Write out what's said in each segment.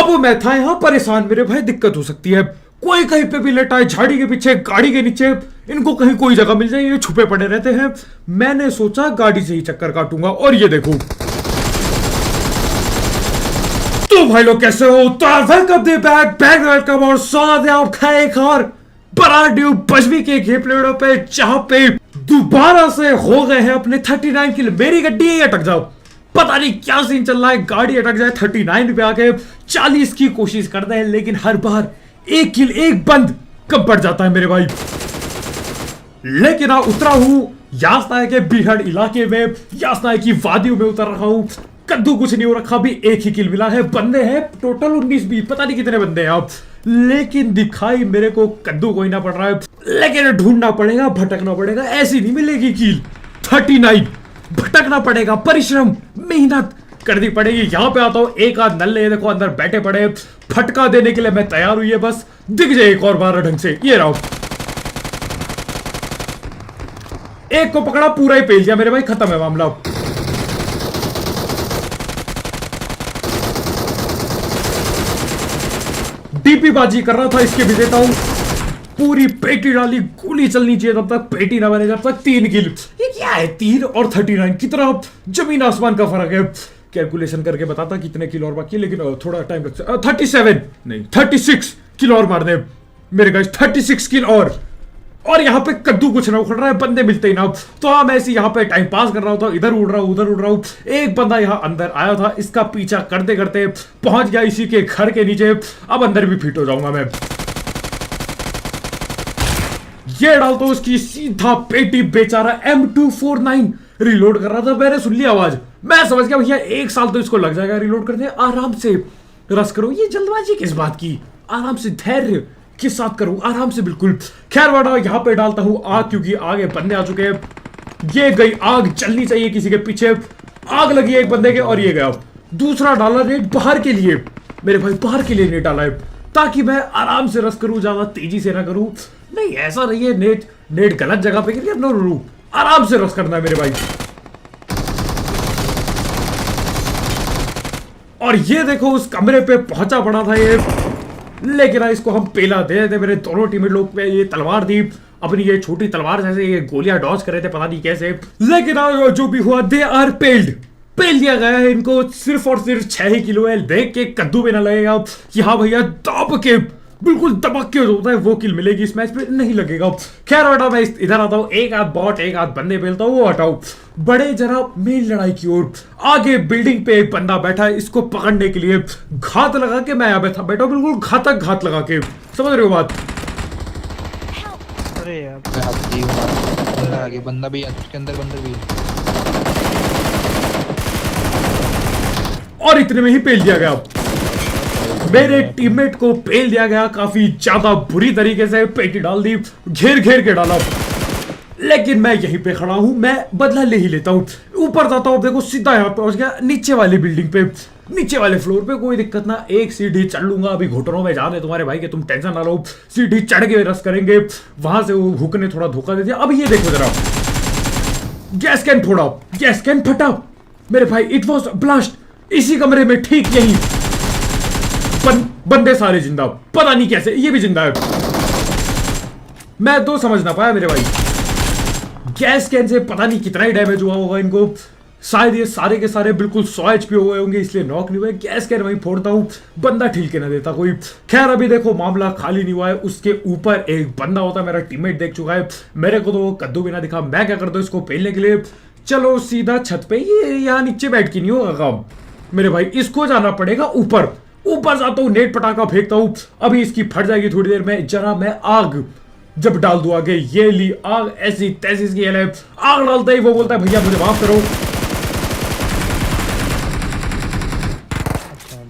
अब मैं था यहाँ परेशान, मेरे भाई दिक्कत हो सकती है, कोई कहीं पे भी लेटा है, झाड़ी के पीछे, गाड़ी के नीचे, इनको कहीं कोई जगह मिल जाए, ये छुपे पड़े रहते हैं। मैंने सोचा गाड़ी से ही चक्कर काटूंगा, और ये देखो। तो भाई लोग कैसे हो? तो वेलकम बैक वेलकम और स्वागत है आपका एक और ब्रांड न्यू बजवी के गेम प्ले पे, जहां पे दोबारा से हो गए हैं अपने 39 किल। मेरी गड्डी ही अटक जाओ, पता नहीं क्या सीन चल रहा है, गाड़ी अटक जाए 39 पे आके 40 की कोशिश करते हैं, लेकिन हर बार एक किल एक बंद कब पड़ जाता है मेरे भाई। लेकिन उतरा हूं यासनाय के बिहड़ इलाके में, यासनाय की वादियों में उतर रहा हूं। कद्दू कुछ नहीं हो रखा, भी एक ही किल मिला है। बंदे हैं टोटल 19-20, पता नहीं कितने बंदे हैं आप, लेकिन दिखाई मेरे को कद्दू कोई ना पड़ रहा है। लेकिन ढूंढना पड़ेगा, भटकना पड़ेगा, ऐसी नहीं मिलेगी किल 39। भटकना पड़ेगा, परिश्रम मेहनत करनी पड़ेगी। यहां पे आता हूं, एक आध नल्ले देखो अंदर बैठे पड़े, फटका देने के लिए मैं तैयार हुई है, बस दिख जाए एक और बार ढंग से। ये रहो, एक को पकड़ा, पूरा ही पेल दिया मेरे भाई, खत्म है मामला। डीपी बाजी कर रहा था, इसके भी देता हूं। पूरी पेटी डाली, गोली चलनी चाहिए तब तक, पेटी ना बने जब तक। 3 किल, ये क्या है? 3 और 39 कितना जमीन आसमान का फर्क है। कैलकुलेशन करके बताता कितने किल और बाकी, लेकिन थोड़ा टाइम लगता है। 37 नहीं 36 किल और मार दे मेरे गाइस, 36 किल और यहाँ पे कद्दू कुछ ना उखड़ रहा है, बंदे मिलते ही ना। तो हाँ, मैं ऐसे यहाँ पे टाइम पास कर रहा था, इधर उड़ रहा हूँ उधर उड़ रहा हूँ। एक बंदा यहाँ अंदर आया था, इसका पीछा करते करते पहुंच गया इसी के घर के नीचे। अब अंदर भी फिट हो जाऊंगा मैं। ये डालता हूं उसकी सीधा पेटी, बेचारा M249 रिलोड कर रहा था। मैंने सुन लिया आवाज, मैं समझ गया भैया 1 साल तो इसको लग जाएगा रिलोड करने। आराम से रस करो, ये जल्दबाजी किस बात की, आराम से धैर्य के साथ करूं, आराम से बिल्कुल। खैर वाड़ा, यहाँ पे डालता हूं आग, क्योंकि आगे बंदे आ चुके हैं। ये गई आग, चलनी चाहिए किसी के पीछे। आग लगी है एक बंदे के, और ये गया। दूसरा डाला नेट बाहर के लिए मेरे भाई, बाहर के लिए नेट डाला है, ताकि मैं आराम से रस करूं, ज्यादा तेजी से ना करूं। नहीं ऐसा नहीं है, नेट गलत जगह पे गिर गया, नो, आराम से रस करना है मेरे भाई। और ये देखो, उस कमरे पे पहुंचा पड़ा था ये, लेकिन इसको हम पेला दे रहे थे। मेरे दोनों टीममेट लोग पे ये तलवार थी, अपनी ये छोटी तलवार जैसे ये गोलियां डॉज कर रहे थे, पता नहीं कैसे। लेकिन जो भी हुआ, दे आर पेल दिया गया है इनको। सिर्फ और सिर्फ 6 ही किलो है, देख के कद्दू में ना लगेगा कि हाँ भैया दब के, बिल्कुल दबक के जो होता है वो किल मिलेगी, इस मैच पे नहीं लगेगा। खैर हटाओ, मैं इधर आता हूँ, एक आध बॉट एक आध बंदे पेलता हूँ, वो हटाओ। बड़े जरा मेन लड़ाई की ओर। आगे बिल्डिंग पे एक बंदा बैठा है, इसको पकड़ने के लिए घात लगा के मैं यहाँ बैठा बिल्कुल घातक घात लगा के, समझ रहे हो बात? अरे यार, आगे बंदा भी है, उसके अंदर बंदा भी है। और इतने में ही पेल दिया गया, मेरे टीममेट को पेल दिया गया काफी ज्यादा बुरी तरीके से, पेटी डाल दी, घेर के डाला। लेकिन मैं यहीं पे खड़ा हूं, मैं बदला ले ही लेता हूं। ऊपर जाता हूं, देखो सीधा यहां पहुंच गया नीचे वाली बिल्डिंग पे, नीचे वाले फ्लोर पे। कोई दिक्कत ना, एक सीढ़ी चढ़ लूंगा, अभी घुटनों में जाने तुम्हारे भाई के, तुम टेंशन ना लो। सीढ़ी चढ़ के रस करेंगे, वहां से वो हुक ने थोड़ा धोखा दे दिया। अब ये देखो जरा, गैस कैन फोड़ा, गैस कैन फटा मेरे भाई, इट वॉज ब्लास्ट इसी कमरे में, ठीक यही। बंदे सारे जिंदा, पता नहीं कैसे ये भी जिंदा है, मैं तो समझ ना पाया मेरे भाई। गैस कैन से पता नहीं कितना ही डैमेज हुआ होगा इनको, शायद ये सारे के सारे बिल्कुल 100 HP हो गए होंगे, इसलिए नॉक नहीं हुए। गैस कैन वहीं फोड़ता हूं, बंदा ठीक के ना देता कोई। खैर अभी देखो मामला खाली नहीं हुआ है, उसके ऊपर एक बंदा होता है, मेरा टीममेट देख चुका है। मेरे को तो वो कद्दू भी ना दिखा, मैं क्या करता हूं इसको पेलने के लिए, चलो सीधा छत पे, ये यहाँ नीचे बैठ के नहीं होगा काम मेरे भाई, इसको जाना पड़ेगा ऊपर जाता हूँ, नेट पटाखा फेंकता हूँ। अभी इसकी फट जाएगी थोड़ी देर में, जरा मैं आग जब डाल दूं आगे, ये ली आग, ऐसी तैसी इसकी है। आग डालते ही वो बोलता है भैया मुझे माफ करो,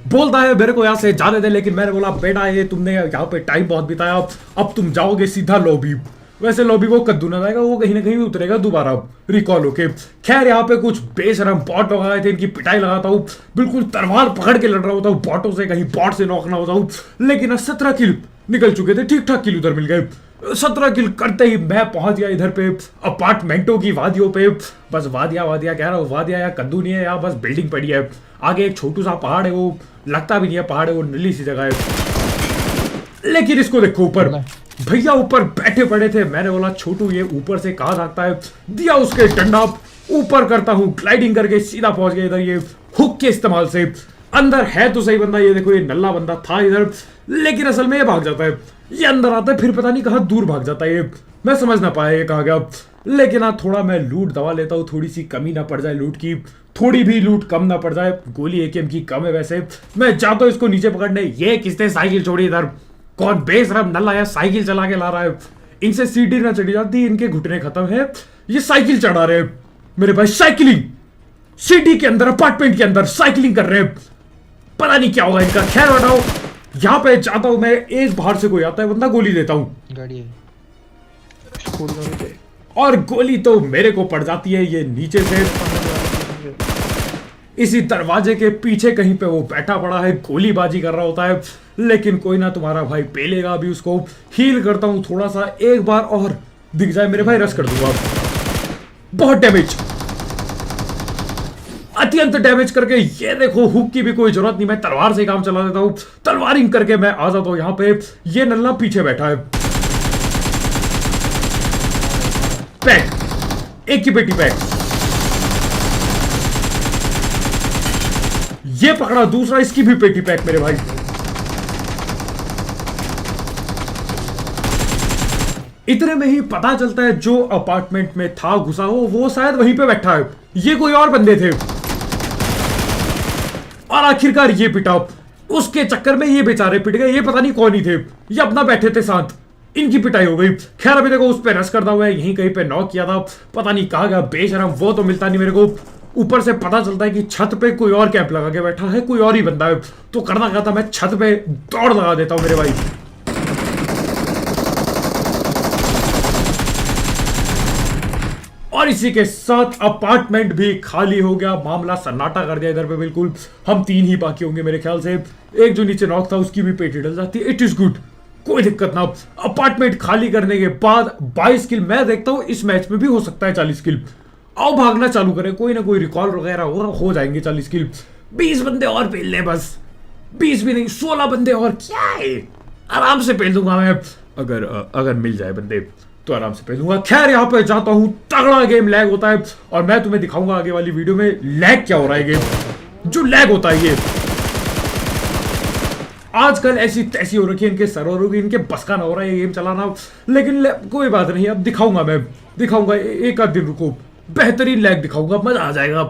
बोलता है मेरे को यहाँ से जाने दे। लेकिन मैंने बोला बेटा ये तुमने यहाँ पे टाइम बहुत बिताया, अब तुम जाओगे सीधा लॉबी। वैसे लॉबी वो कद्दू ना जाएगा, वो कहीं ना कहीं उतरेगा दोबारा रिकॉल होके। खैर यहाँ पे कुछ बेशरम बॉट लगाए थे, इनकी पिटाई लगाता हूँ, बिल्कुल तलवार पकड़ के लड़ रहा होता हूँ बॉटों से, कहीं बॉट से नॉक ना होता हूँ। लेकिन 17 किल निकल चुके थे, ठीक ठाक किल उधर मिल गए। 17 किल करते ही मैं पहुंच गया इधर पे अपार्टमेंटों की वादियों पे। बस वादिया कह रहा हूँ, वादिया या कद्दू नहीं है, यहाँ बस बिल्डिंग पड़ी है। आगे एक छोटू सा पहाड़ है, वो लगता भी नहीं है पहाड़ है, वो नली सी जगह है। लेकिन इसको देखो ऊपर, भैया ऊपर बैठे पड़े थे। मैंने बोला छोटू ये ऊपर से कहाँ सकता है, दिया उसके डंडा, ऊपर करता हूँ ग्लाइडिंग करके सीधा पहुंच गया इधर ये हुक के इस्तेमाल से। अंदर है तो सही बंदा, ये देखो ये नल्ला बंदा था इधर, लेकिन असल में ये भाग जाता है। ये अंदर आता है फिर पता नहीं कहाँ दूर भाग जाता है ये, मैं समझ ना पाया ये कहाँ गया। लेकिन हाँ थोड़ा मैं लूट दबा लेता हूँ, थोड़ी सी कमी ना पड़ जाए लूट की, थोड़ी भी लूट कम ना पड़ जाए। गोली एकेएम की कम है वैसे। मैं जाता हूँ इसको नीचे पकड़ने। ये किसने साइकिल छोड़ी इधर, कौन बेशरम नल्ला या साइकिल चला के ला रहा है। इनसे सीढ़ी ना चढ़ी जाती, इनके घुटने खत्म है, ये साइकिल चढ़ा रहे हैं मेरे भाई। साइकिलिंग सिटी के अंदर, अपार्टमेंट के अंदर साइकिलिंग कर रहे हैं, पता नहीं क्या होगा इनका। खैर हटाओ, यहाँ पे जाता हूँ मैं, एक बाहर से कोई आता है बंदा, गोली देता हूँ गाड़ी है। और गोली तो मेरे को पड़ जाती है ये नीचे से। इसी दरवाजे के पीछे कहीं पे वो बैठा पड़ा है, गोलीबाजी कर रहा होता है। लेकिन कोई ना, तुम्हारा भाई पेलेगा अभी उसको। हील करता हूँ थोड़ा सा, एक बार और दिख जाए मेरे भाई रश कर दूंगा। बहुत डैमेज, अत्यंत डैमेज करके। ये देखो हुक की भी कोई जरूरत नहीं, मैं तलवार से काम चला देता हूँ। तलवारिंग करके मैं आ जाता हूँ यहाँ पे। ये नल्ला पीछे बैठा है, पैक, एक की पेटी पैक। ये पकड़ा दूसरा, इसकी भी पेटी पैक मेरे भाई। इतने में ही पता चलता है जो अपार्टमेंट में था घुसा वो शायद वहीं पे बैठा है। ये कोई और बंदे थे और आखिरकार ये पिटा। उसके चक्कर में ये बेचारे पिट गए। ये पता नहीं कौन ही थे, ये अपना बैठे थे साथ, इनकी पिटाई हो गई। खैर अभी देखो उस पे रश करता हुआ है, यहीं कहीं पे नॉक किया था, पता नहीं कहाँ गया बेशरम, वो तो मिलता नहीं मेरे को। ऊपर से पता चलता है कि छत पे कोई और कैंप लगा के बैठा है, कोई और ही बंदा है। तो करना क्या था, मैं छत पे दौड़ लगा देता हूँ मेरे भाई। और इसी के साथ अपार्टमेंट भी खाली हो गया, मामला सन्नाटा कर दिया इधर पे बिल्कुल। हम 3 ही बाकी होंगे मेरे ख्याल से। एक जो नीचे नॉक था उसकी भी पेटी डल जाती है, इट इज गुड, कोई दिक्कत ना। अपार्टमेंट खाली करने के बाद 22 किल, मैं देखता हूँ इस मैच में भी हो सकता है 40 किल। आओ भागना चालू करें, कोई ना कोई रिकॉल वगैरह हो जाएंगे 40 किल। 20 बंदे और पेल लें बस, 20 भी नहीं 16 बंदे और, क्या है आराम से पेल दूंगा मैं। अगर मिल जाए बंदे तो आराम से पेलूंगा। खैर यहाँ पे जाता हूँ, तगड़ा गेम लैग होता है और मैं तुम्हें दिखाऊंगा आगे वाली वीडियो में लैग क्या हो रहा है। गेम जो लैग होता है ये आजकल ऐसी तैसी हो रखी है इनके सर्वरों की, इनके बस का ना हो रहा है ये गेम चलाना। लेकिन कोई बात नहीं, अब दिखाऊंगा, मैं दिखाऊंगा, एक आध दिन रुको, बेहतरीन लैग दिखाऊंगा, मजा आ जाएगा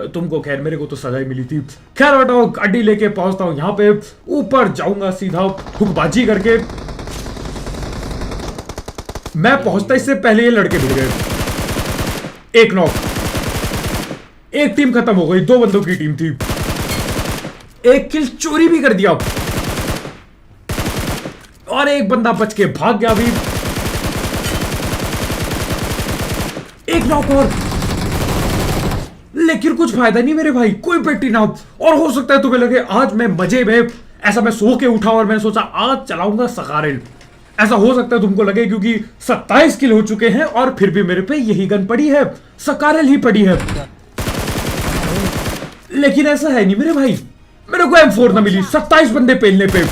तुमको। खैर मेरे को तो सजा ही मिली थी। खैर हटाओ, गाड़ी लेके पहुंचता हूँ यहाँ पे, ऊपर जाऊंगा सीधा हुकबाजी करके। मैं पहुंचता इससे पहले ये लड़के भिड़ गए। एक नॉक, एक टीम खत्म हो गई, 2 बंदों की टीम थी। एक किल चोरी भी कर दिया और एक बंदा बच के भाग गया भी। एक नॉक और, लेकिन कुछ फायदा नहीं मेरे भाई, कोई पेटी ना। और हो सकता है तुम्हें लगे आज मैं मजे में, ऐसा मैं सो के उठा और मैंने सोचा आज चलाऊंगा सकारेल, ऐसा हो सकता है तुमको लगे, क्योंकि 27 किल हो चुके हैं और फिर भी मेरे पे यही गन पड़ी है, सकारेल ही पड़ी है। लेकिन ऐसा है नहीं मेरे भाई, मेरे को M4 ना मिली 27 बंदे पेलने पे।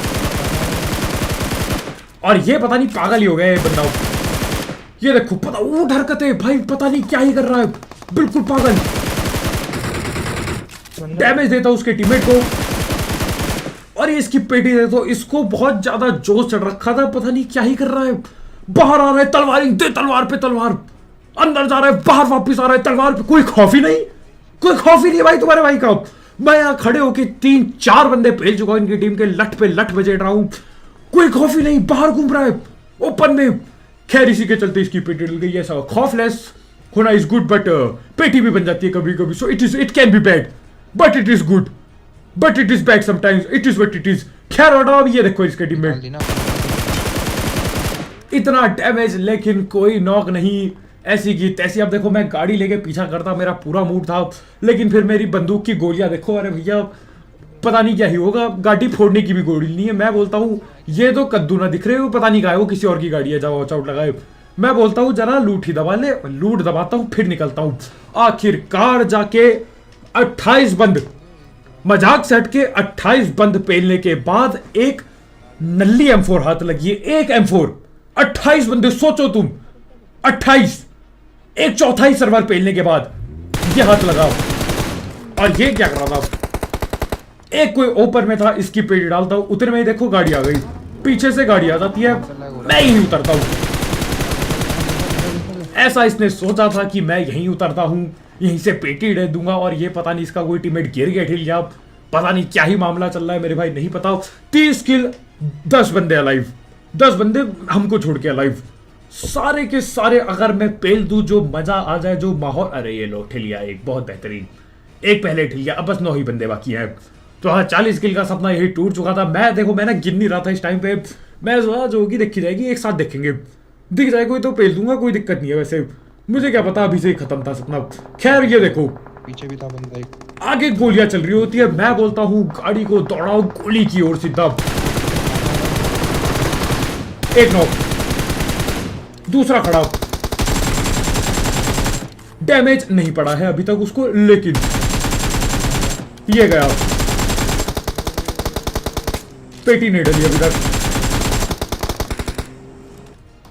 और ये पता नहीं पागल ही हो गया ये बंदा। ये देखो पता ऊट हरकतें भाई, पता नहीं क्या ही कर रहा है, बिल्कुल पागल। डैमेज देता उसके टीममेट को और ये इसकी पेटी दे तो इसको बहुत ज्यादा जोश चढ़ रखा था, पता नहीं क्या ही कर रहा है। बाहर आ रहा है, तलवारिंग दे, तलवार पे तलवार, अंदर जा रहा है, बाहर वापस आ रहा है, तलवार पे। कोई खौफ ही नहीं, कोई खौफ ही नहीं भाई तुम्हारे भाई का। मैं यहाँ खड़े होके 3-4 बंदे पेल चुका हूं इनकी टीम के, लट पे लट बजेड़ रहा हूं, कोई खौफ ही नहीं, बाहर घूम रहा है ओपन में। खैर इसी के चलते इसकी पेटी डल गई। ऐसा खौफलेस होना इज गुड, बट पेटी भी बन जाती है कभी कभी। So it can be bad but it is good, but it is bad sometimes, it is what it is. खैर हटाओ, ये देखो इसके टीम में इतना डैमेज, लेकिन कोई नॉक नहीं, ऐसी की तैसी। अब देखो मैं गाड़ी लेके पीछा करता, मेरा पूरा मूड था, लेकिन फिर मेरी बंदूक की गोलियां देखो, अरे भैया पता नहीं क्या ही होगा। गाड़ी फोड़ने की भी गोली नहीं है। मैं बोलता हूँ ये तो कद्दू ना दिख रहे हो, पता नहीं क्या है, वो किसी और की गाड़ी है, जाओ वॉच आउट लगाए। मैं बोलता हूँ जरा लूट ही दबा ले, लूट दबाता हूँ फिर निकलता हूँ। आखिरकार जाके 28 बंद मजाक सेट के 28 बंद पेलने के बाद एक नल्ली M4 हाथ लगी है। एक M4 28 बंदे, सोचो तुम 28 एक चौथाई सर्वर पेलने के बाद ये हाथ लगाओ। और ये क्या कर रहा था, एक कोई ऊपर में था, इसकी पेटी डालता हूं, उतने में ही देखो गाड़ी आ गई, पीछे से गाड़ी आ जाती है, मैं ही उतरता हूं। ऐसा इसने सोचा था कि मैं यहीं उतरता हूं, यहीं से पेटी दे दूंगा, और ये पता नहीं इसका कोई टीममेट गिर गया ठिल गया, पता नहीं क्या ही मामला चल रहा है मेरे भाई, नहीं पता। 30 किल, 10 बंदे अलाइव, 10 बंदे हमको छोड़ के अलाइव, सारे के सारे अगर मैं पेल दूं, जो मजा आ जाए, जो माहौल। अरे ये लो ठिलिया एक बहुत बेहतरीन, एक पहले ठिलिया, अब बस 9 ही बंदे बाकी हैं। तो हाँ, 40 किल का सपना यही टूट चुका था। मैं देखो, मैं ना गिन नहीं रहा था इस टाइम पे, मैं जो होगी देखी जाएगी, एक साथ देखेंगे, दिख जाए कोई तो पेल दूंगा, कोई दिक्कत नहीं है। वैसे मुझे क्या पता, अभी से ही खत्म था सपना। खैर ये देखो, पीछे भी था बंदा एक, आगे गोलियां चल रही होती है, मैं बोलता हूँ गाड़ी को दौड़ाओ गोली की ओर सीधा। एक नॉक, दूसरा खड़ा, डैमेज नहीं पड़ा है अभी तक उसको, लेकिन ये गया, पेटी नहीं डली अभी तक,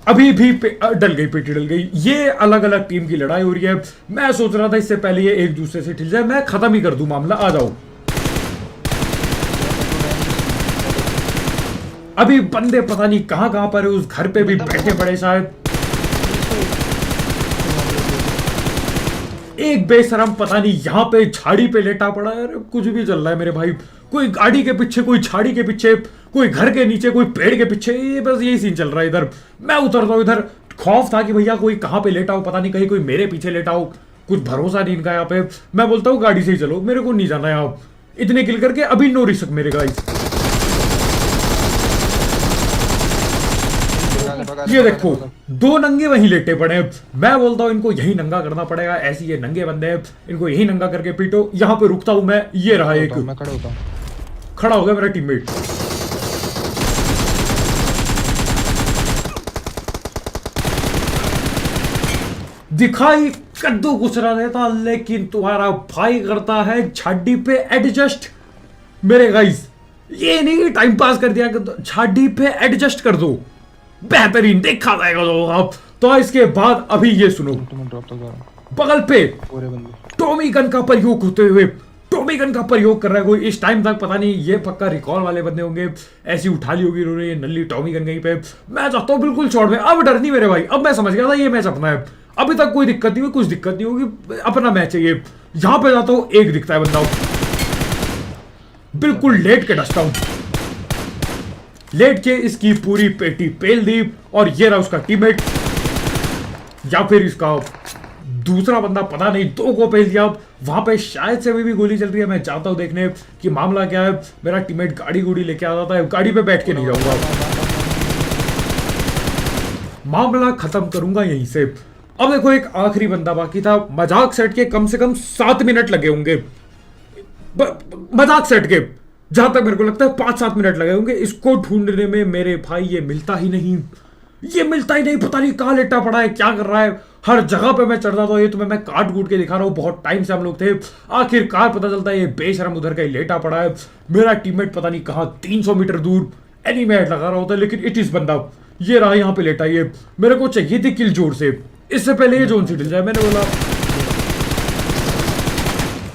अभी भी डल गई, पेटी डल गई। ये अलग अलग टीम की लड़ाई हो रही है। मैं सोच रहा था इससे पहले ये एक दूसरे से ठिल जाए, मैं खत्म ही कर दूं मामला, आ जाओ। अभी बंदे पता नहीं कहां कहां पर है, उस घर पे भी बैठे पड़े शायद। एक बेशरम पता नहीं यहां पे झाड़ी पे लेटा पड़ा है। कुछ भी चल रहा है मेरे भाई, कोई गाड़ी के पीछे, कोई झाड़ी के पीछे, कोई घर के नीचे, कोई पेड़ के पीछे, ये बस यही सीन चल रहा है इधर। मैं उतरता हूं इधर, खौफ था कि भैया कोई कहां पे लेटा हो, पता नहीं कहीं कोई मेरे पीछे लेटा हो, कुछ भरोसा नहीं इनका यहाँ पे। मैं बोलता हूँ गाड़ी से ही चलो, मेरे को नहीं जाना यहाँ, इतने किल करके अभी नो रिस्क मेरे गाइस। ये देखो, 2 नंगे वहीं लेटे पड़े हैं। मैं बोलता हूँ इनको यही नंगा करना पड़ेगा, ऐसी ये नंगे बंदे हैं, इनको यही नंगा करके पीटो। यहाँ पे रुकता हूं मैं, ये रहा एक, मैं खड़ा होता हूं, खड़ा हो गया मेरा टीममेट। दिखाई कद्दू गुजरा देता, लेकिन तुम्हारा भाई करता है झाड़ी पे एडजस्ट। मेरे गाइस, ये नहीं टाइम पास कर दिया, झाड़ी पे एडजस्ट कर दो, बेहतरीन देखा जाएगा तो आप। तो इसके बाद अभी ये सुनो, बगल पे पूरे बंदे टॉमी गन का प्रयोग होते हुए, टॉमी गन का प्रयोग कर रहा है कोई इस टाइम तक, पता नहीं ये पक्का रिकॉल वाले बंदे होंगे, ऐसी उठा ली होगी उन्होंने ये नल्ली टॉमी गन कहीं पे। मैं चाहता हूँ बिल्कुल शॉर्ट में, अब डर नहीं मेरे भाई, अब मैं समझ गया था ये मैच अपना है, अभी तक कोई दिक्कत नहीं हुई, कुछ दिक्कत नहीं होगी, अपना मैच है ये। यहां पे जाता हूं, एक दिखता है बंदा, बिल्कुल लेट के डसता हूं, लेट के इसकी पूरी पेटी पेल दी, और ये रहा उसका टीममेट, या फिर इसका दूसरा बंदा, पता नहीं, 2 को पेल दिया। वहां पे शायद से अभी भी गोली चल रही है, मैं चाहता हूं देखने कि मामला क्या है। मेरा टीममेट गाड़ी लेके आ जाता है, गाड़ी पे बैठ के नहीं जाऊंगा, मामला खत्म करूंगा यहीं से। अब देखो, एक आखिरी बंदा बाकी था, मजाक सेट के कम से कम 7 मिनट लगे होंगे, मजाक सेट के जहां तक मेरे को लगता है 5-7 मिनट लगे होंगे इसको ढूंढने में मेरे भाई। ये मिलता ही नहीं, ये मिलता ही नहीं, पता नहीं कहां लेटा पड़ा है, क्या कर रहा है, हर जगह पे मैं चढ़ रहा था। ये तुम्हें मैं काट कूट के दिखा रहा हूँ, बहुत टाइम से हम लोग थे, आखिरकार पता चलता है ये बेशरम उधर का ही लेटा पड़ा है। मेरा टीममेट पता नहीं कहां 300 मीटर दूर एनीमेट लगा रहा होता है, लेकिन इट इज बंदा ये रहा यहाँ पे लेटा। ये मेरे को चाहिए थी किल जोर से, इससे पहले ये जोन से डल जाए।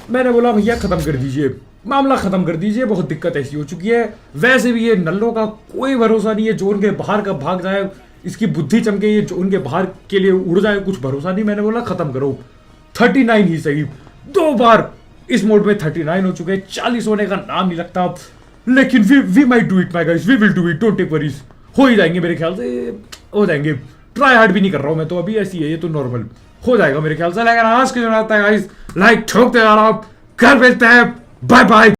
मैंने बोला भैया खत्म कर दीजिए, मामला खत्म कर दीजिए, बहुत दिक्कत ऐसी हो चुकी है। वैसे भी ये नल्लों का कोई भरोसा नहीं है, जोन के बाहर कब भाग जाए, इसकी बुद्धि चमके, ये जोन के बाहर के लिए उड़ जाए, कुछ भरोसा नहीं। मैंने बोला खत्म करो, 39 ही सही, 2 बार इस मोड में 39 हो चुके, 40 होने का नाम नहीं लगता। लेकिन we might do it my guys, we will do it, don't take worries, हो ही जाएंगे मेरे ख्याल से, हो जाएंगे। ट्राई हार्ड भी नहीं कर रहा हूं मैं तो, अभी ऐसी है ये तो, नॉर्मल हो जाएगा मेरे ख्याल से। लेकिन आज के जो रहता है गाइस, लाइक ठोकते जा रहा हूं, घर मिलते हैं, बाय बाय।